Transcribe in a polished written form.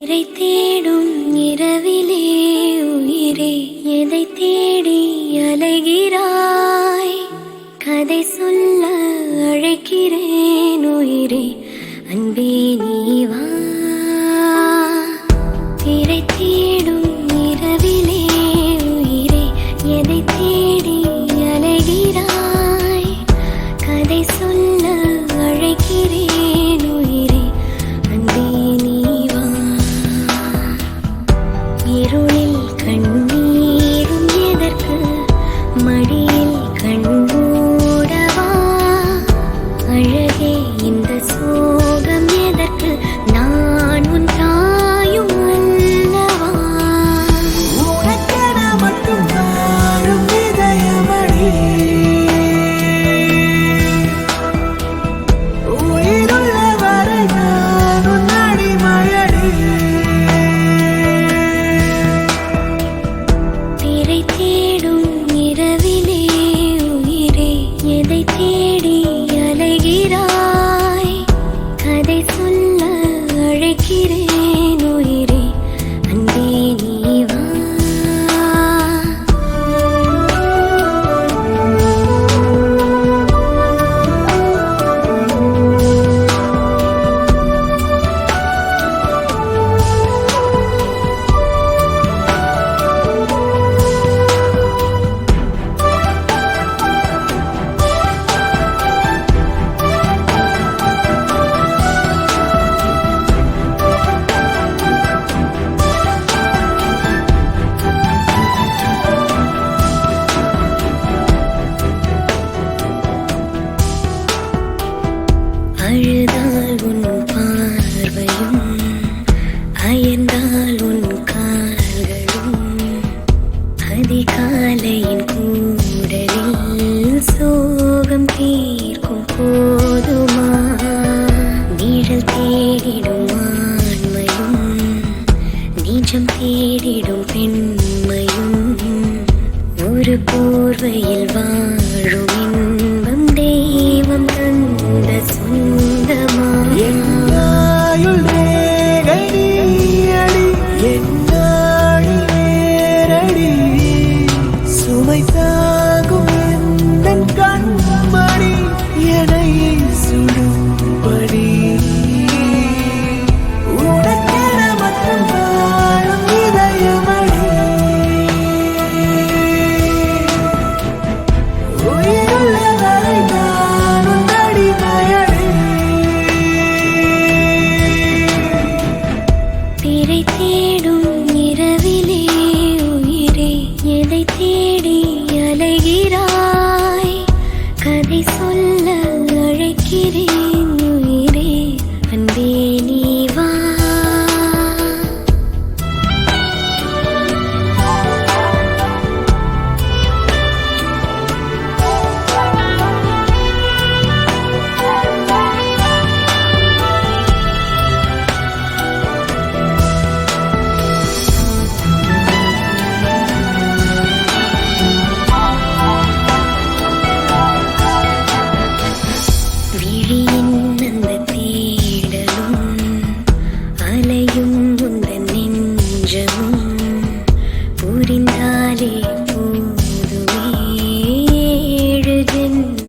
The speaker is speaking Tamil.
இறை தேடும் இரவிலே உயிரே எதை தேடி அலைகிறாய்? கதை சொல்ல அழைக்கிறேன் உயிரே, அன்பே நீ வா. இறை தேடும் இரவிலே உயிரே எதை தேடி அலைகிறாய்? கதை சொல்ல அழைக்கிறேன் உயிரே, அன்பே நீ வா. இருளில் கண்ணீரும் எதற்கு, மடியில் கண்மூடவா? அழகே இந்த சோகம் எதற்கு, நான் உன் தாயும் அல்லவா? உனக்கென மட்டும் வாழும் இதயமடி, உயிருள்ள வரை நான் உன் அடிமையடி. திரை தேடும் இரவிலே உயிரே எதை தேடி அலைகிறாய்? கதை சொல்ல அழைக்கிறேன் உயிரே, அன்பே நீ வா. அழுதால் உன் பார்வையும், அயர்ந்தால் உன் கால்களும், அதிகாலையின் கூடலில் சோகம் தீர்க்கும் போதுமா? நிழல் தேடிடும் ஆண்மையும், நிஜம் தேடிடும் பெண்மையும், ஒரு போர்வையில் வாழும் இன்பம் தெய்வம் தந்த சொந்தமா? என்னாயுள் ரேகை நீயடி, என்னாழி நேரடி, சுமை தாங்கும் எந்தன் கண்மணி, என்னை சுடும்படி. உனக்கென மட்டும் வாழும் இதயமடி, உயிருள்ள வரை நான் உன் அடிமையடி. திரை தேடும் இரவிலே உயிரே எதை தேடி அலைகிறாய்?